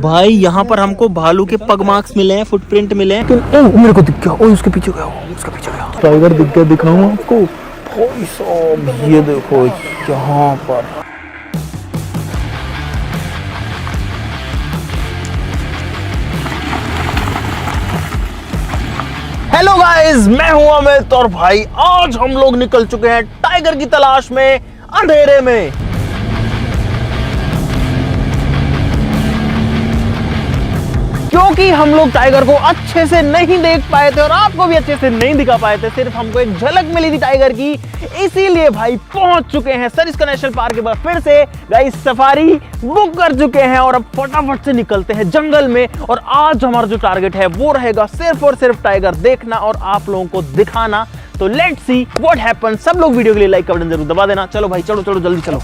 भाई यहाँ पर हमको भालू के पग मार्क्स मिले हैं, फुटप्रिंट मिले हैं। ओ मेरे को दिख गया, ओ उसके पीछे गया, उसके पीछे गया टाइगर दिख गया, दिखाऊं आपको भाई साहब, ये देखो यहाँ पर। हेलो गाइस, मैं हूं अमित और भाई आज हम लोग निकल चुके हैं टाइगर की तलाश में अंधेरे में। क्योंकि हम लोग टाइगर को अच्छे से नहीं देख पाए थे और आपको भी अच्छे से नहीं दिखा पाए थे, सिर्फ हमको एक झलक मिली थी टाइगर की, इसीलिए भाई पहुंच चुके हैं सरिस्का नेशनल पार्क के बाद फिर से गाइस सफारी बुक कर चुके हैं और अब फटाफट से निकलते हैं जंगल में। और आज हमारा जो टारगेट है वो रहेगा सिर्फ और सिर्फ टाइगर देखना और आप लोगों को दिखाना। तो लेट्स सी व्हाट हैपन। सब लोग वीडियो के लिए लाइक का बटन जरूर दबा देना। चलो भाई चलो चलो जल्दी चलो।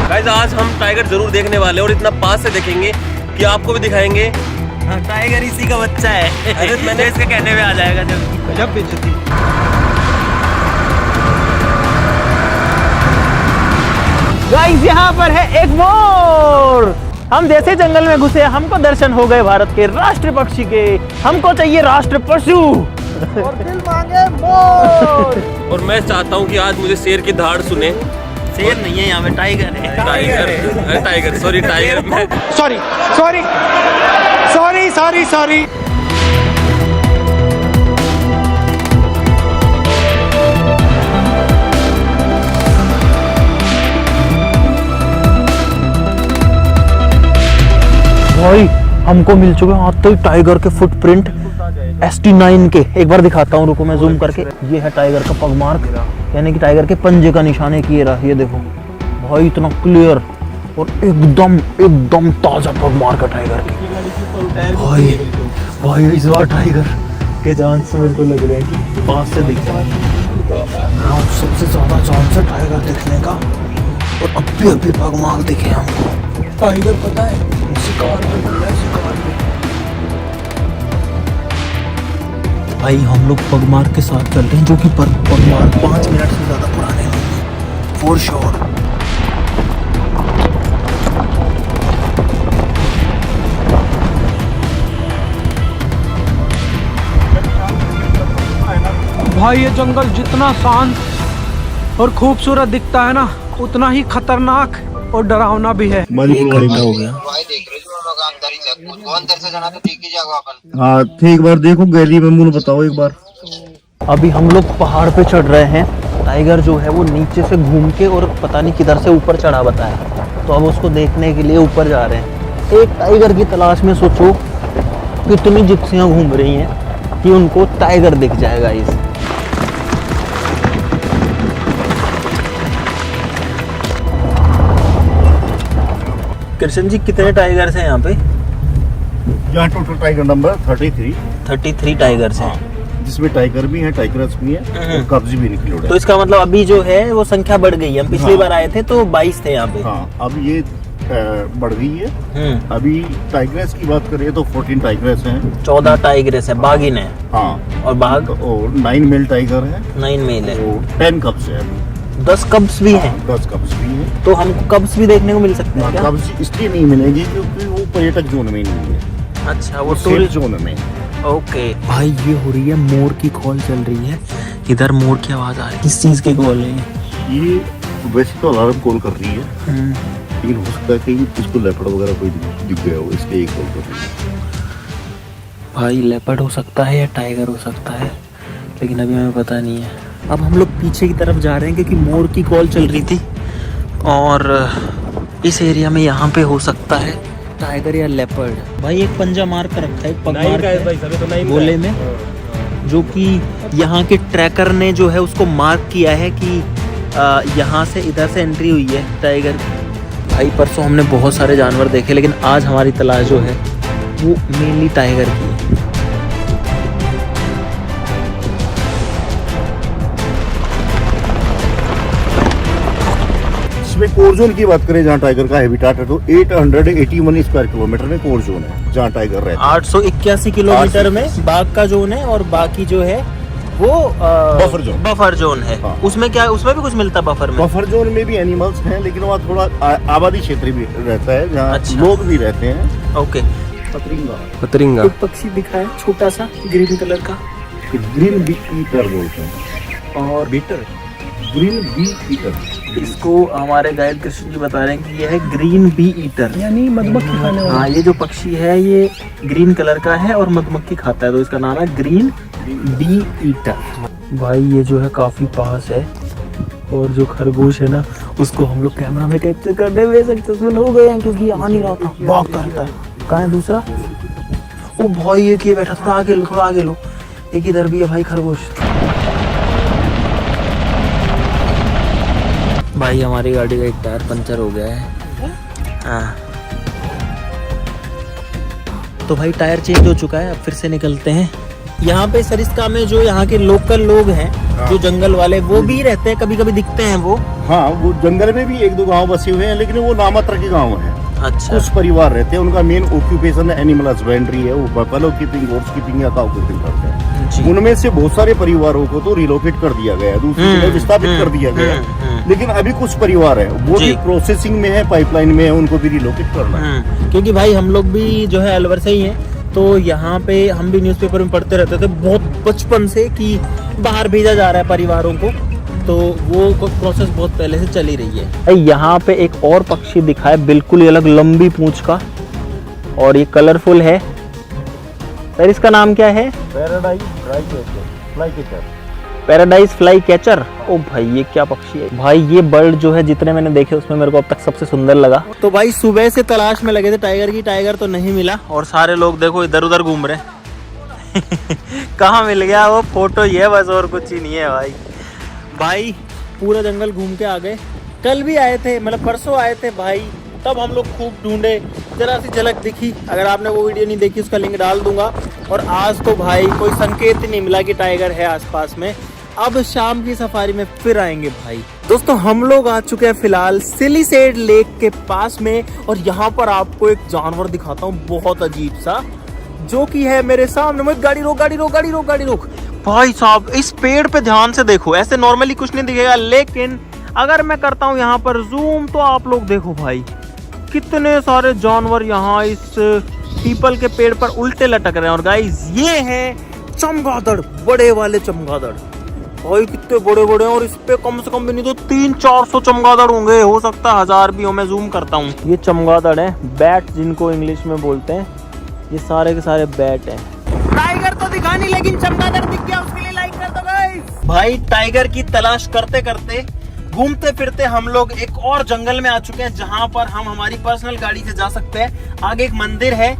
गाइस आज हम टाइगर जरूर देखने वाले हैं और इतना पास से देखेंगे कि आपको भी दिखाएंगे। हाँ, टाइगर इसी का बच्चा है। अरे मैंने इसके कहने में आ जाएगा जब बेइज्जती। गाइस यहाँ पर है एक मोर। हम जैसे जंगल में घुसे हमको दर्शन हो गए भारत के राष्ट्रीय पक्षी के। हमको चाहिए राष्ट्र पशु और दिल मांगे मोर। और मैं चाहता हूँ कि आज मुझे शेर की धाड़ सुने। शेर नहीं है यहाँ पे, टाइगर है। टाइगर सॉरी टाइगर में sorry sorry sorry sorry sorry. भाई हमको मिल चुके हैं आज तो टाइगर के फुटप्रिंट ST9 के। एक बार दिखाता हूँ, रुको मैं जूम करके। ये है टाइगर का पग मार्क, यानी कि टाइगर के पंजे का निशान है कि ये रहा, ये देखो भाई इतना क्लियर और एकदम एकदम ताजा पग मार्क है टाइगर की। भाई इस बार टाइगर के चांस मेरे को लग रहा है कि पास से दिख रहा है। सबसे ज्यादा चांस है टाइगर दिखने का और अभी पग मार्क दिखे हमको। टाइगर पता है शिकार में भाई हम लोग पगमार्क के साथ चल रहे हैं, जो कि पगमार्क 5 मिनट से ज़्यादा पुराने नहीं है फॉर श्योर। भाई ये जंगल जितना शांत और खूबसूरत दिखता है ना, उतना ही खतरनाक और डरावना भी है। हो गया। हाँ ठीक, बार देखो गैली में मुझे बताओ एक बार। अभी हम लोग पहाड़ पे चढ़ रहे हैं। टाइगर जो है वो नीचे से घूम के और पता नहीं किधर से ऊपर चढ़ा बताया, तो अब उसको देखने के लिए ऊपर जा रहे हैं। एक टाइगर की तलाश में सोचो कितनी जिप्सियां घूम रही हैं कि उनको टाइगर दिख जाएगा। इस कृष्ण जी कितने टाइगर्स हैं यहाँ पे? यहाँ टोटल टाइगर नंबर 33 टाइगर्स हैं, जिसमें टाइगर भी है, टाइगर्स भी है और कब्ज भी इंक्लूड है। तो इसका मतलब अभी जो है वो संख्या बढ़ गई है। हम पिछली बार आए थे तो 22 थे यहाँ पे। हाँ अब ये बढ़ गई है। अभी टाइगर्स की बात करें तो 14 टाइगर्स हैं, 14 टाइगर्स है, बाघिन है। हाँ और बाघ और 9 मेल टाइगर है, 9 मेल है, 10 कब्स है, 10 कब्स भी हैं। 10 कब्स भी है। तो हमको कब्स भी देखने को मिल सकते हैं क्या? कब्स इसलिए नहीं मिलेंगी क्योंकि वो पर्यटक जोन में नहीं है। अच्छा, वो टूरिस्ट जोन में। ओके भाई ये हो रही है मोर की कॉल चल रही है। इधर मोर की आवाज आ रही है। किस चीज की कॉल है ये? वैसे तो अलार्म कॉल कर रही है, लेकिन हो सकता है कि इसको लेपर्ड वगैरह कोई दिख गया हो, इसलिए ये कॉल कर रही है। भाई लेपर्ड हो सकता है या टाइगर हो सकता है, लेकिन अभी हमें पता नहीं है। अब हम लोग पीछे की तरफ जा रहे हैं क्योंकि मोर की कॉल चल रही थी और इस एरिया में यहाँ पे हो सकता है टाइगर या लेपर्ड। भाई एक पंजा मार कर रखा है, पग मार कर गोले में, जो कि यहाँ के ट्रैकर ने जो है उसको मार्क किया है कि यहाँ से इधर से एंट्री हुई है टाइगर। भाई परसों हमने बहुत सारे जानवर देखे, लेकिन आज हमारी तलाश जो है वो मेनली टाइगर की है। इसमें कोर जोन की बात करें, जहाँ टाइगर का हैबिटाट है, तो 881 स्क्वायर किलोमीटर में कोर जोन है जहाँ टाइगर रहता 881 किलोमीटर में बाघ का जोन है, और बाकी जो है वो बफर जोन है। हाँ। उसमें क्या, उसमें भी कुछ मिलता है बफर है। में? बफर जोन में भी एनिमल्स हैं, लेकिन वहाँ थोड़ा आबादी क्षेत्र भी रहता है, जहाँ अच्छा। लोग भी रहते हैं। ओके। पतरिंगा। एक पक्षी दिखा है छोटा सा ग्रीन कलर का, ग्रीन बी ईटर बोलते हैं। और ग्रीन बी ईटर, इसको हमारे गाइड कृष्ण जी बता रहे हैं कि यह है ग्रीन बी ईटर, यानी मधुमक्खी खाने वाला। हाँ, ये जो पक्षी है ये ग्रीन कलर का है और मधुमक्खी खाता है, तो इसका नाम है ग्रीन बी ईटर। भाई ये जो है काफी पास है, और जो खरगोश है ना उसको हम लोग कैमरा में कैप्चर करने में सक्सेसफुल हो गए हैं, क्योंकि आ नहीं रहा था, भागता रहता है। कहाँ है दूसरा? ओ भाई ये किए बैठा, थोड़ा आगे लो, थोड़ा आगे लो। एक इधर भी है भाई खरगोश। भाई हमारी गाड़ी का एक टायर पंचर हो गया है। हाँ, तो भाई टायर चेंज हो चुका है, अब फिर से निकलते हैं। यहाँ पे सरिस्का में जो यहाँ के लोकल लोग हैं, जो जंगल वाले, वो भी रहते हैं, कभी कभी दिखते हैं वो। हाँ, वो जंगल में भी 1-2 गांव बसे हुए हैं, लेकिन वो नामात्र के गांव हैं। अच्छा। कुछ परिवार रहते हैं, उनका मेन ऑक्यूपेशन एनिमल हस्बेंड्री है, वो बफेलो कीपिंग, गोट्स कीपिंग या काउ कीपिंग करते हैं। जी। उनमें से बहुत सारे परिवारों को तो रिलोकेट कर दिया गया है, दूसरी जगह विस्थापित कर दिया गया है, लेकिन अभी कुछ परिवार है वो जी। भी प्रोसेसिंग में है, पाइपलाइन में है, उनको भी रिलोकेट करना है। क्योंकि भाई हम लोग भी जो है अलवर से ही हैं, तो यहाँ पे हम भी न्यूज़पेपर में पढ़ते रहते थे बहुत बचपन से कि बाहर भेजा जा रहा है परिवारों को, तो वो प्रोसेस बहुत पहले से चली रही है। यहाँ पे एक और पक्षी दिखा है, बिल्कुल ही अलग, लंबी पूंछ का, और ये कलरफुल है। सर इसका नाम क्या है? Paradise fly catcher. ओ भाई ये क्या पक्षी है भाई, ये बर्ड जो है जितने मैंने देखे उसमें मेरे को अब तक सबसे सुंदर लगा। तो भाई सुबह से तलाश में लगे थे टाइगर की, टाइगर तो नहीं मिला, और सारे लोग देखो इधर उधर घूम रहे कहाँ मिल गया वो? फोटो ये बस, और कुछ ही नहीं है भाई। भाई पूरा जंगल घूम के आ गए, कल भी आए थे, मतलब परसों आए थे भाई, तब हम लोग खूब ढूंढे, जरा सी झलक दिखी। अगर आपने वो वीडियो नहीं देखी उसका लिंक डाल दूंगा। और आज तो भाई कोई संकेत ही नहीं मिला कि टाइगर है आसपास में। अब शाम की सफारी में फिर आएंगे भाई। दोस्तों हम लोग आ चुके हैं फिलहाल सिलिसेड लेक के पास में, और यहाँ पर आपको एक जानवर दिखाता हूँ बहुत अजीब सा, जो कि है मेरे सामने। मैं गाड़ी रोक, गाड़ी रोक, गाड़ी रोक, गाड़ी रोक। भाई साहब इस पेड़ पे ध्यान से देखो, ऐसे नॉर्मली कुछ नहीं दिखेगा, लेकिन अगर मैं करता हूँ यहाँ पर जूम तो आप लोग देखो भाई कितने सारे जानवर यहाँ इस पीपल के पेड़ पर उल्टे लटक रहे हैं। और गाइस ये है चमगादड़, बड़े वाले चमगादड़ भाई, कितने बड़े बड़े हैं, और इस पे कम से कम भी नहीं तो 300-400 चमगादड़ होंगे, हो सकता है 1000 भी हो। मैं जूम करता हूँ, ये चमगादड़ है, बैट जिनको इंग्लिश में बोलते हैं, ये सारे के सारे बैट हैं। टाइगर तो दिखा नहीं, लेकिन चमगादड़ दिख गया, उसके लिए लाइक कर दो गाइस। भाई टाइगर की तलाश करते करते घूमते फिरते हम लोग एक और जंगल में आ चुके हैं, जहां पर हम हमारी पर्सनल गाड़ी से जा सकते हैं। आगे एक मंदिर है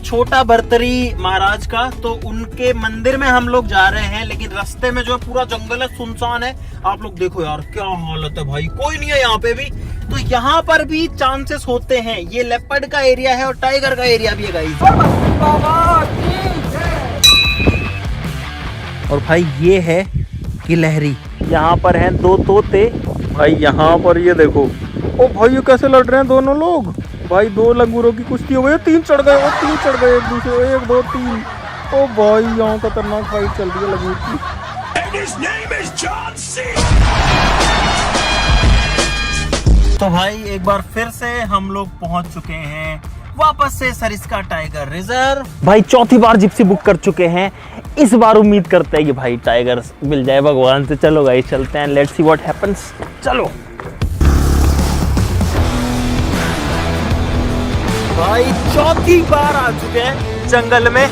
छोटा बर्तरी महाराज का, तो उनके मंदिर में हम लोग जा रहे हैं, लेकिन रास्ते में जो है पूरा जंगल है, सुनसान है। आप लोग देखो यार क्या हालत है भाई, कोई नहीं है यहाँ पे भी। तो यहाँ पर भी चांसेस होते हैं, ये लेपर्ड का एरिया है और टाइगर का एरिया भी है गाइस। और भाई ये है गिलहरी, यहाँ पर हैं 2 तोते भाई। यहाँ पर ये देखो, ओ भाई ये कैसे लड़ रहे हैं दोनों लोग भाई, 2 लंगूरों की कुश्ती हो गई, 3 चढ़ गए, 3 चढ़ गए एक दूसरे, 1 2 3। ओ भाई यहाँ खतरनाक फाइट चल रही है लंगूर की। तो भाई एक बार फिर से हम लोग पहुंच चुके हैं वापस से सरिस्का टाइगर रिजर्व। भाई चौथी बार जिप्सी बुक कर चुके हैं, इस बार उम्मीद करते हैं कि भाई टाइगर मिल जाए भगवान से। चलो गाइस चलते हैं, लेट्स सी व्हाट हैपेंस। चलो भाई चौथी बार आ चुके हैं जंगल में,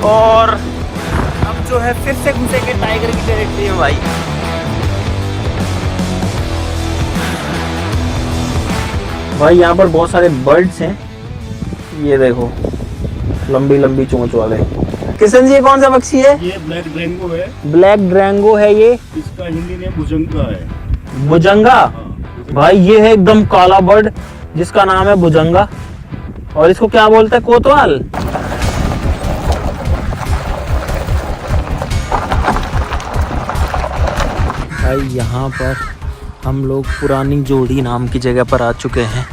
और अब जो है फिर से घुसेंगे टाइगर की टेरिटरी में भाई। भाई यहाँ पर बहुत सारे बर्ड्स हैं, ये देखो लंबी लंबी चोंच वाले। किशन जी ये कौन सा पक्षी है? ये ब्लैक ड्रैंगो है। ब्लैक ड्रैंगो है ये, इसका हिंदी नेम भुजंगा है। भुजंगा। भाई ये है एकदम काला बर्ड जिसका नाम है भुजंगा, और इसको क्या बोलते हैं? कोतवाल। भाई यहाँ पर हम लोग पुरानी जोड़ी नाम की जगह पर आ चुके हैं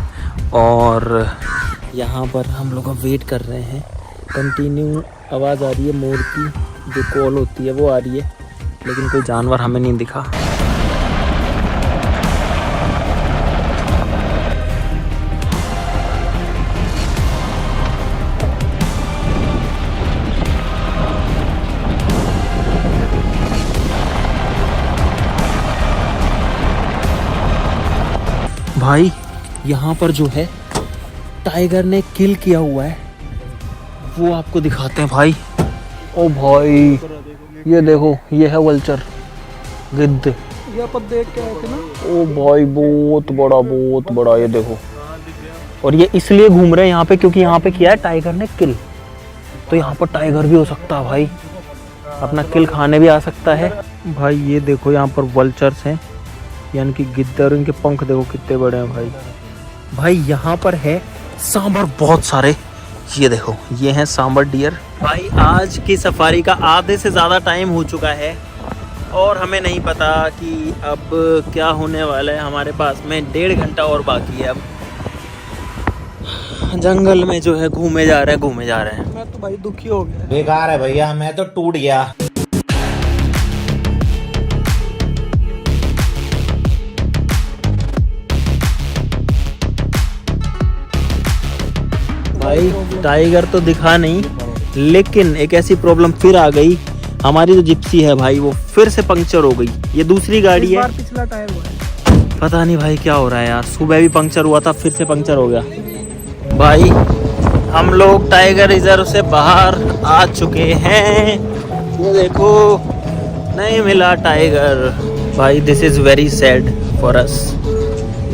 और यहाँ पर हम लोग अब वेट कर रहे हैं। कंटिन्यू आवाज़ आ रही है मोर की, जो कॉल होती है वो आ रही है, लेकिन कोई जानवर हमें नहीं दिखा। भाई यहाँ पर जो है टाइगर ने किल किया हुआ है, वो आपको दिखाते हैं भाई। ओ भाई ये देखो, ये है वल्चर, गिद्ध। ये पर देख के आए थे ना। ओ भाई बहुत बड़ा ये देखो। और ये इसलिए घूम रहे हैं यहाँ पे क्योंकि यहाँ पे किया है टाइगर ने किल, तो यहाँ पर टाइगर भी हो सकता है भाई, अपना किल खाने भी आ सकता है। भाई ये देखो यहाँ पर वल्चर्स हैं, यानी कि गिद्ध, और इनके पंख देखो कितने बड़े हैं भाई। भाई यहाँ पर है सांबर बहुत सारे, ये देखो ये हैं सांबर डियर। भाई आज की सफारी का आधे से ज़्यादा टाइम हो चुका है और हमें नहीं पता कि अब क्या होने वाला है। हमारे पास में 1.5 घंटा और बाकी है। अब जंगल में जो है घूमे जा रहे हैं। मैं तो भाई दुखी हो गया। बेकार है भैया, मैं तो टूट गया। भाई टाइगर तो दिखा नहीं, लेकिन एक ऐसी प्रॉब्लम फिर आ गई। हमारी जो जिप्सी है भाई वो फिर से पंक्चर हो गई। ये दूसरी गाड़ी है, पिछला टायर हुआ है। पता नहीं भाई क्या हो रहा है यार। सुबह भी पंक्चर हुआ था, फिर से पंक्चर हो गया। भाई हम लोग टाइगर रिजर्व से बाहर आ चुके हैं, ये देखो नहीं मिला टाइगर। भाई this is very sad for us.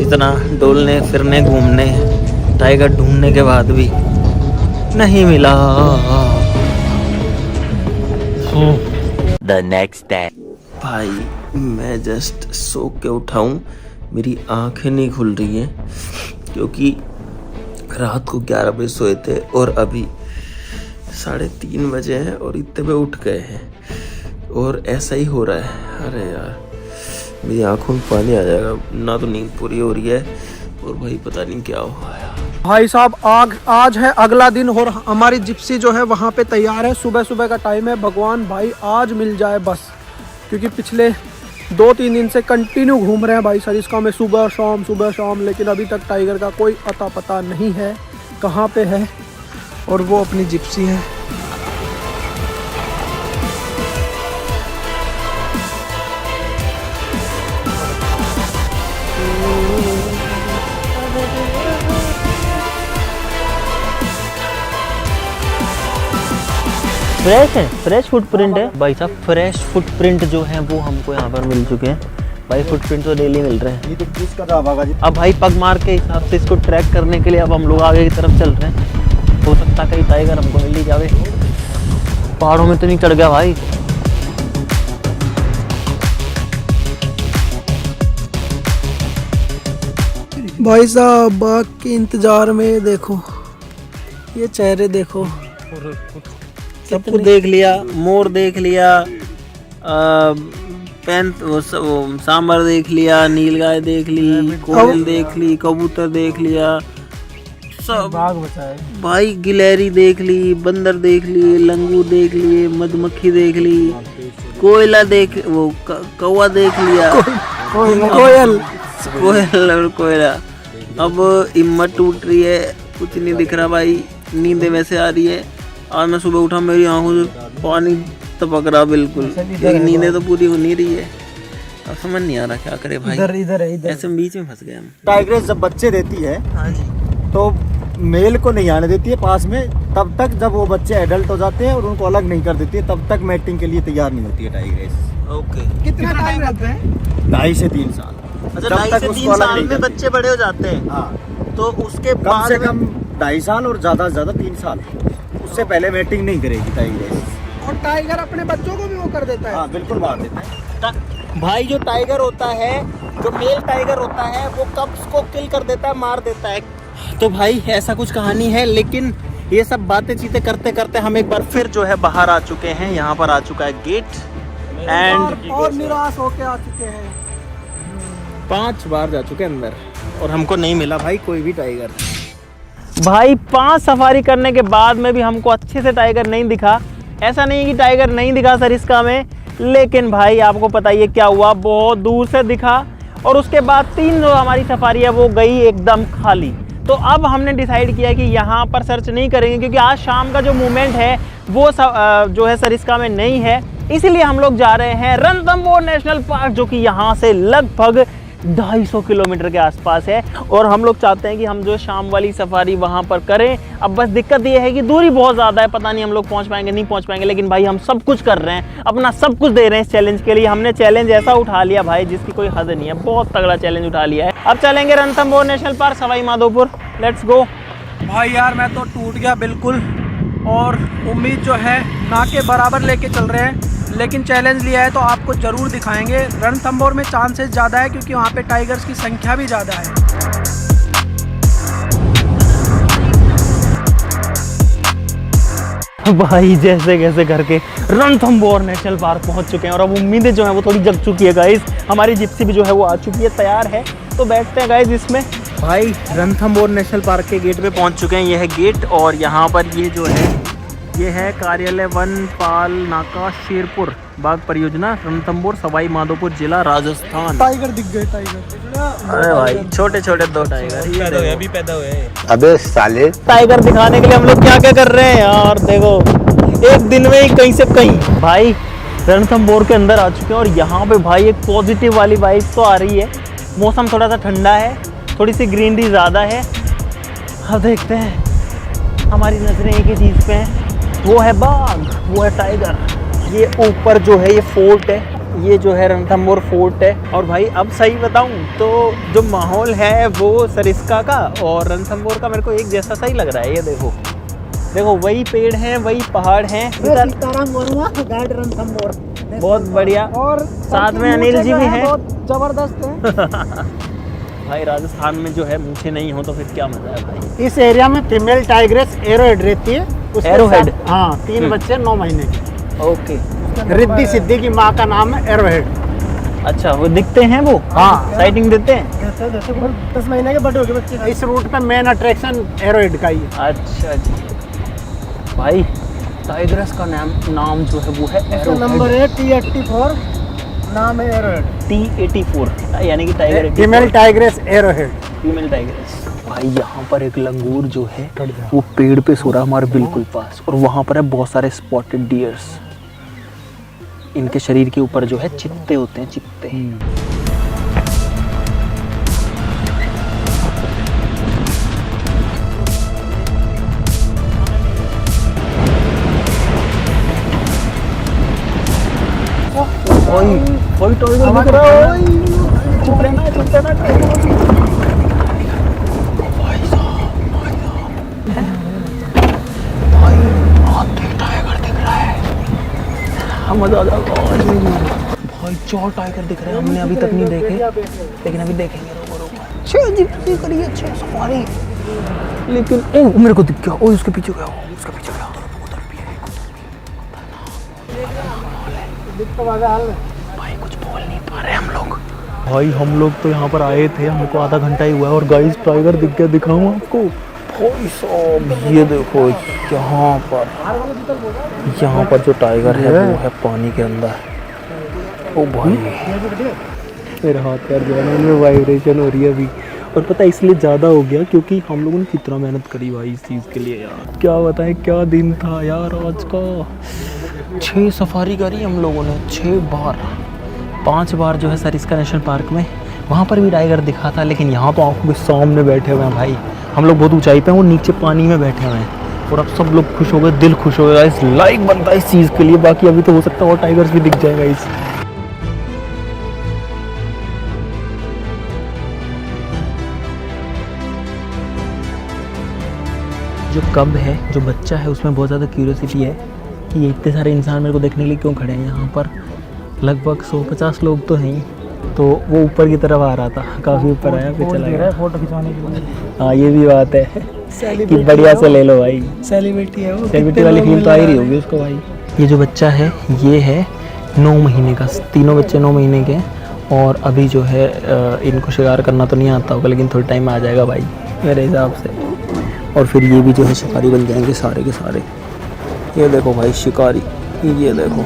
इतना डोलने फिरने घूमने टाइगर ढूंढने के बाद भी नहीं मिला। The next day. भाई मैं जस्ट सो के उठाऊं, मेरी आंखें नहीं खुल रही हैं क्योंकि रात को 11 बजे सोए थे और अभी 3:30 बजे हैं और इतने में उठ गए हैं और ऐसा ही हो रहा है। अरे यार मेरी आंखों में पानी आ जाएगा, ना तो नींद पूरी हो रही है और भाई पता नहीं क्या हुआ यार। भाई साहब आज है अगला दिन और हमारी जिप्सी जो है वहाँ पे तैयार है। सुबह का टाइम है। भगवान भाई आज मिल जाए बस, क्योंकि पिछले 2-3 दिन से कंटिन्यू घूम रहे हैं भाई सरिस्का में, सुबह शाम, लेकिन अभी तक टाइगर का कोई अता पता नहीं है कहाँ पे है। और वो अपनी जिप्सी है। फ्रेश फुटप्रिंट है भाई साहब। फ्रेश फुटप्रिंट जो है वो हमको यहाँ पर मिल चुके हैं भाई। फुटप्रिंट तो डेली मिल रहे हैं। ये तो किसका था भागा जी? अब भाई पगमार के हिसाब से इसको ट्रैक करने के लिए अब हम लोग आगे की तरफ चल रहे हैं। हो सकता है कहीं टाइगर हमको मिल ही जावे। पहाड़ों में तो नहीं चढ़ गया भाई। भाई साहब बाघ के इंतजार में देखो, ये चेहरे देखो। सब कुछ देख लिया, मोर देख लिया, सांबर देख लिया, नीलगाय देख ली, कोयल देख ली, कबूतर देख लिया, सब बाघ बचा है भाई। गिलहरी देख ली, बंदर देख लिए, लंगूर देख लिए, मधुमक्खी देख ली, कोयला देख, वो कौवा देख लिया, कोयल और कोयला। अब हिम्मत टूट रही है, कुछ नहीं दिख रहा भाई। नींद वैसे आ रही है। आज मैं सुबह उठा, मेरी आंखों से पानी टपक रहा बिल्कुल, लेकिन नींदें तो पूरी हो नहीं रही है। अब समझ नहीं आ रहा क्या करे भाई। इधर है। ऐसे बीच में फंस गए हम। टाइग्रेस जब बच्चे देती है हाँ जी। तो मेल को नहीं आने देती है पास में तब तक, जब वो बच्चे एडल्ट हो जाते हैं और उनको अलग नहीं कर देती है तब तक मैटिंग के लिए तैयार नहीं होती है टाइग्रेस। ओके। कितना टाइम रहता है? 2.5 से 3 साल। अच्छा, जब 2.5 तक से उसको 3 अलग साल नहीं में करते। बच्चे बड़े हो जाते हैं। हाँ, तो उसके कम बाद से में- कम 2.5 साल और ज्यादा से ज्यादा 3 साल, उससे पहले मैटिंग नहीं करेगी टाइग्रेस। और टाइगर अपने बच्चों को भी वो कर देता है। हाँ बिल्कुल मार देता है। भाई जो टाइगर होता है, जो मेल टाइगर होता है, वो कब्स को किल कर देता है, मार देता है। तो भाई ऐसा कुछ कहानी है। लेकिन ये सब बातें चीतें करते करते हम एक बार फिर जो है बाहर आ चुके हैं। यहाँ पर आ चुका है गेट एंड और निराश होके आ चुके हैं। 5 बार जा चुके अंदर और हमको नहीं मिला भाई कोई भी टाइगर। भाई 5 सफारी करने के बाद में भी हमको अच्छे से टाइगर नहीं दिखा। ऐसा नहीं कि टाइगर नहीं दिखा सरिस्का में, लेकिन भाई आपको पता ही है क्या हुआ, बहुत दूर से दिखा और उसके बाद 3 जो हमारी सफारी है वो गई एकदम खाली। तो अब हमने डिसाइड किया कि यहाँ पर सर्च नहीं करेंगे, क्योंकि आज शाम का जो मूवमेंट है वो जो है सरिस्का में नहीं है। इसीलिए हम लोग जा रहे हैं रणथंभौर नेशनल पार्क, जो कि यहाँ से लगभग 250 किलोमीटर के आसपास है। और हम लोग चाहते हैं कि हम जो शाम वाली सफारी वहाँ पर करें। अब बस दिक्कत ये है कि दूरी बहुत ज़्यादा है, पता नहीं हम लोग पहुँच पाएंगे नहीं पहुँच पाएंगे, लेकिन भाई हम सब कुछ कर रहे हैं, अपना सब कुछ दे रहे हैं इस चैलेंज के लिए। हमने चैलेंज ऐसा उठा लिया भाई जिसकी कोई हद नहीं है, बहुत तगड़ा चैलेंज उठा लिया है। अब चलेंगे Ranthambore national park, Sawai Madhopur. Let's go. भाई यार मैं तो टूट गया बिल्कुल, और उम्मीद जो है ना के बराबर लेके चल रहे हैं, लेकिन चैलेंज लिया है तो आपको ज़रूर दिखाएंगे। रणथंभौर में चांसेस ज़्यादा है क्योंकि वहाँ पे टाइगर्स की संख्या भी ज़्यादा है। भाई जैसे कैसे करके रणथंभौर नेशनल पार्क पहुंच चुके हैं और अब उम्मीदें जो है वो थोड़ी जग चुकी है गाइस। हमारी जिप्सी भी जो है वो आ चुकी है, तैयार है, तो बैठते हैं गाइस इसमें। भाई रणथंभौर नेशनल पार्क के गेट पे पहुंच चुके हैं, ये है गेट और यहाँ पर ये जो है ये है कार्यालय वनपाल नाका शेरपुर बाग परियोजना, रणथंभौर, सवाई माधोपुर जिला, राजस्थान। टाइगर दिख गए, टाइगर। अरे भाई छोटे छोटे 2 टाइगर अभी पैदा हुए हैं। अबे साले टाइगर दिखाने के लिए हम लोग क्या क्या कर रहे हैं यार, देखो एक दिन में ही कहीं से कहीं। भाई रणथंभौर के अंदर आ चुके हैं और यहाँ पे भाई एक पॉजिटिव वाली वाइब तो आ रही है। मौसम थोड़ा सा ठंडा है, थोड़ी सी ग्रीनरी ज़्यादा है। अब देखते हैं, हमारी नजरें एक ही चीज़ पे हैं, वो है बाघ, वो है टाइगर। ये ऊपर जो है ये फोर्ट है, ये जो है रणथंभौर फोर्ट है। और भाई अब सही बताऊं तो जो माहौल है वो सरिस्का का और रणथंभौर का मेरे को एक जैसा सही लग रहा है। ये देखो देखो वही पेड़ हैं, वही पहाड़ हैं, बहुत बढ़िया। और साथ में अनिल जी भी हैं। जबरदस्त है। भाई राजस्थान में जो है मूछें नहीं हो तो फिर क्या मजा है भाई। इस एरिया में फीमेल टाइग्रेस एरोहेड रहती है। उसके एरोहेड? साथ- हाँ, 3 बच्चे 9 महीने के। ओके, रिद्धि सिद्धि की माँ का नाम है एरोहेड। अच्छा वो दिखते हैं वो? हाँ। साइटिंग देते हैं? 10 महीने के बड़े हो गए बच्चे। इस रूट पे मेन अट्रैक्शन एरोहेड का ही है। अच्छा जी। भाई टाइग्रेस का नाम जो है वो है नंबर है T84, नाम है एरोहेड। T84, यानी कि tiger female tigress arrowhead. Female tigress. भाई यहाँ पर एक लंगूर जो है वो पेड़ पे सो रहा है हमारे बिल्कुल पास, और वहाँ पर है बहुत सारे स्पॉटेड डियर्स। इनके शरीर के ऊपर जो है चित्ते होते हैं, चित्ते। भाई टाइगर दिख रहा है, चुप रहना है, चुप रहना है। मजा आ जाएगा भाई। 4 टाइगर दिख रहे हैं, हमने अभी तक नहीं देखे, लेकिन अभी देखेंगे। रोको रोको, 6 जिप्सी करिए, 6 सवारी। लेकिन ओ मेरे को दिख गया, ओ उसके पीछे गया, उसके पीछे गया, उधर भी है। भाई कुछ बोल नहीं पा रहे हम लोग। भाई हम लोग तो यहाँ पर आए थे, हमको आधा घंटा ही हुआ है और गाइस टाइगर दिख गया, दिखाऊं आपको। भाई साहब ये देखो, यहाँ पर जो टाइगर है वो है पानी के अंदर। ओ भाई मेरे हाथ पैर जो है ना उनमें वाइब्रेशन हो रही है अभी, और पता है इसलिए ज़्यादा हो गया क्योंकि हम लोगों ने कितना मेहनत करी भाई इस चीज़ के लिए यार। क्या बताएं क्या दिन था यार आज का। 6 सफारी करी हम लोगों ने, 6 बार। 5 बार जो है सरिस्का नेशनल पार्क में, वहाँ पर भी टाइगर दिखा था, लेकिन यहाँ तो आंखों के सामने बैठे हुए हैं भाई। हम लोग बहुत ऊंचाई पे हैं, वो नीचे पानी में बैठे हुए हैं, और अब सब लोग खुश हो गए, दिल खुश हो गया। इस लाइक बनता है इस चीज़ के लिए। बाकी अभी तो हो सकता है और टाइगर्स भी दिख जाएगा इस। जो कब है, जो बच्चा है, उसमें बहुत ज़्यादा क्यूरियोसिटी है कि ये इतने सारे इंसान मेरे को देखने के लिए क्यों खड़े हैं यहाँ पर। लगभग 150 लोग तो हैं ही। तो वो ऊपर की तरफ आ रहा था, काफ़ी ऊपर आया, फिर चला गया फोटो खिंचवाने के लिए। हाँ ये भी बात है कि बढ़िया से ले लो भाई, सेलिब्रिटी है वो, सेलिब्रिटी वाली फील तो आ ही रही होगी उसको भाई। ये जो बच्चा है ये है 9 महीने का, तीनों बच्चे 9 महीने के हैं, और अभी जो है इनको शिकार करना तो नहीं आता होगा, लेकिन थोड़ी टाइम में आ जाएगा भाई मेरे हिसाब से। और फिर ये भी जो है शिकारी बन जाएंगे सारे के सारे। ये देखो भाई शिकारी, ये देखो,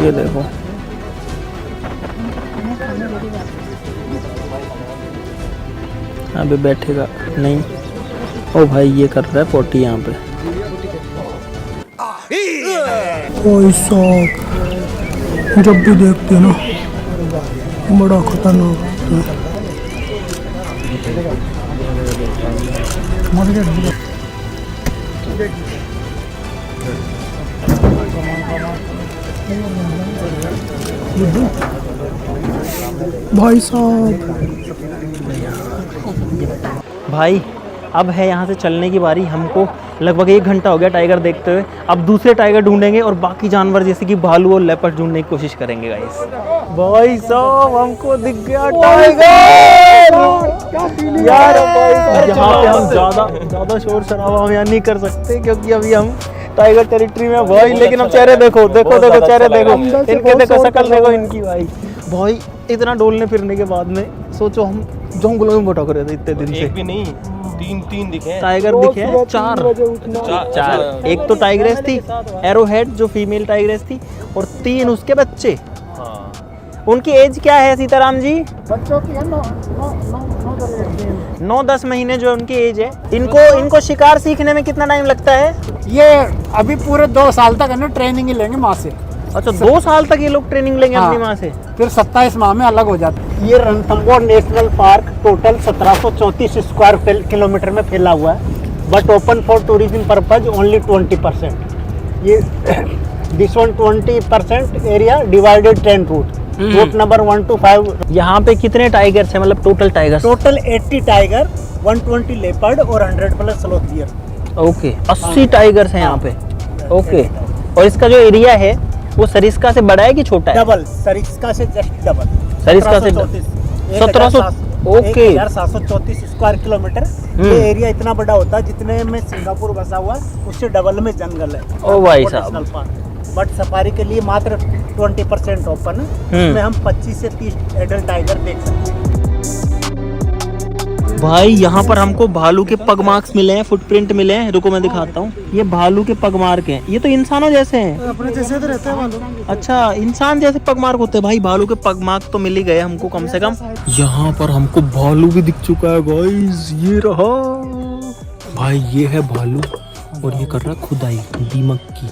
ये देखो। अभी बैठेगा नहीं। ओ भाई ये कर रहा है पोटी यहाँ पे। कोई शौक जब भी देखते हैं ना बड़ा खतरनाक होता है। भाई साहब, भाई अब है यहाँ से चलने की बारी। हमको लगभग 1 घंटा हो गया टाइगर देखते हुए। अब दूसरे टाइगर ढूंढेंगे और बाकी जानवर जैसे कि भालू और लेपर्ड ढूंढने की कोशिश करेंगे गाइस। भाई साहब हमको दिख गया टाइगर यार। यहाँ पे हम ज़्यादा शोर शराबा हम यहाँ नहीं कर सकते क्योंकि अभी हम टाइगर टेरिटरी में भाई। लेकिन अब चेहरे देखो, देखो देखो चेहरे देखो इनके, देखो शक्ल देखो इनकी भाई। भाई इतना डोलने फिरने के बाद में सोचो हम जंगलों में भटक रहे थे इतने दिन से। एक भी नहीं, तीन दिखे टाइगर दिखे हैं, चार। एक तो टाइग्रेस थी एरोहेड जो फीमेल टाइग्रेस थी, और 3 उसके बच्चे। हाँ। उनकी एज क्या है सीताराम जी? बच्चों की है 9-10 महीने जो उनकी एज है। इनको शिकार सीखने में कितना टाइम लगता है? ये अभी पूरे 2 साल तक है ना ट्रेनिंग ही लेंगे माँ से। अच्छा 2 साल तक ये लोग ट्रेनिंग लेंगे अपनी माँ से, फिर 27 माह में अलग हो जाते हैं। ये Ranthambore national park total 1734 square kilometre में फैला हुआ है, but open for tourism purpose only 20%। ये this one 20% area divided 10 route number 1 to 5। यहाँ पे कितने टाइगर्स हैं, मतलब total tigers? Total 80 tiger, 120 leopard और 100+ स्लोथ डियर। ओके 80 टाइगर्स हैं यहाँ पे। ओके, और इसका जो एरिया है वो सरिस्का से बड़ा है कि छोटा है? डबल, सरिस्का से जस्ट डबल। सरिस्का से 1700। Okay 1734 square kilometre. ये एरिया इतना बड़ा होता है जितने में सिंगापुर बसा हुआ है उससे डबल में जंगल है। ओ भाई साहब। बट सफारी के लिए मात्र 20% ओपन है, इसमें हम 25 से 30 एडल्ट टाइगर देख सकते हैं। भाई यहाँ पर हमको भालू के पग मार्क्स मिले हैं, फुटप्रिंट मिले हैं। रुको मैं दिखाता हूँ। ये भालू के पग मार्क हैं। ये तो इंसानों जैसे हैं। अपने जैसे तो रहते हैं भालू। अच्छा इंसान जैसे पग मार्क होते हैं। भाई भालू के पग मार्क तो मिल ही गए हमको कम से कम। यहाँ पर हमको भालू भी दिख चुका है गाइस, ये रहा भाई। ये है भालू और ये कर रहा है खुदाई दीमक की।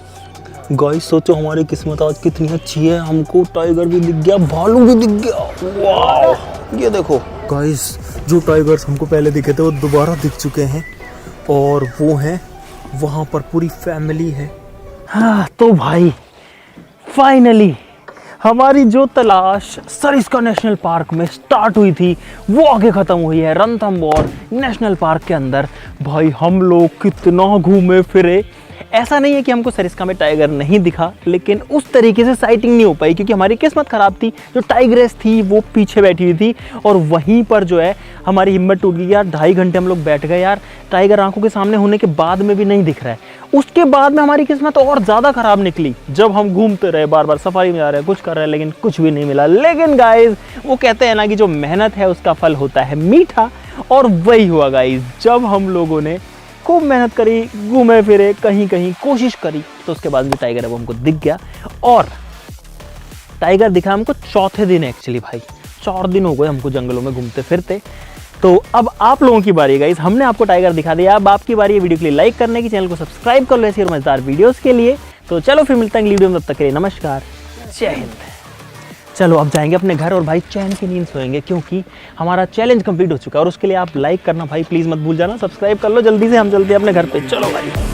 गाइस सोचो हमारी किस्मत आज कितनी अच्छी है, हमको टाइगर भी दिख गया, भालू भी दिख गया। वाह ये देखो गाइस, जो टाइगर्स हमको पहले दिखे थे वो दोबारा दिख चुके हैं, और वो हैं वहाँ पर पूरी फैमिली है। हाँ तो भाई फाइनली हमारी जो तलाश सरिस्का नेशनल पार्क में स्टार्ट हुई थी वो आगे ख़त्म हुई है रणथंबोर नेशनल पार्क के अंदर। भाई हम लोग कितना घूमे फिरे। ऐसा नहीं है कि हमको सरिस्का में टाइगर नहीं दिखा, लेकिन उस तरीके से साइटिंग नहीं हो पाई क्योंकि हमारी किस्मत ख़राब थी। जो टाइग्रेस थी वो पीछे बैठी हुई थी और वहीं पर जो है हमारी हिम्मत टूट गई यार। 2.5 घंटे हम लोग बैठ गए यार, टाइगर आंखों के सामने होने के बाद में भी नहीं दिख रहा है। उसके बाद में हमारी किस्मत और ज़्यादा ख़राब निकली जब हम घूमते रहे, बार बार सफारी में जा रहे हैं, कुछ कर रहे हैं, लेकिन कुछ भी नहीं मिला। लेकिन गाइज वो कहते हैं ना कि जो मेहनत है उसका फल होता है मीठा, और वही हुआ गाइज। जब हम लोगों ने खूब मेहनत करी, घूमे फिरे, कहीं कहीं कोशिश करी, तो उसके बाद भी टाइगर अब हमको दिख गया। और टाइगर दिखा हमको चौथे दिन एक्चुअली। भाई 4 दिन हो गए हमको जंगलों में घूमते फिरते। तो अब आप लोगों की बारी गाइस, हमने आपको टाइगर दिखा दिया। अब आपकी बारी है वीडियो के लिए लाइक करने की, चैनल को सब्सक्राइब कर लो ऐसी और मजेदार वीडियोस के लिए। तो चलो फिर मिलते हैं अगली वीडियो में, तब तक के लिए नमस्कार, जय हिंद। चलो अब जाएंगे अपने घर और भाई चैन की नींद सोएंगे क्योंकि हमारा चैलेंज कंप्लीट हो चुका है। और उसके लिए आप लाइक करना भाई प्लीज़ मत भूल जाना, सब्सक्राइब कर लो जल्दी से, हम चलते हैं अपने घर पे। चलो भाई।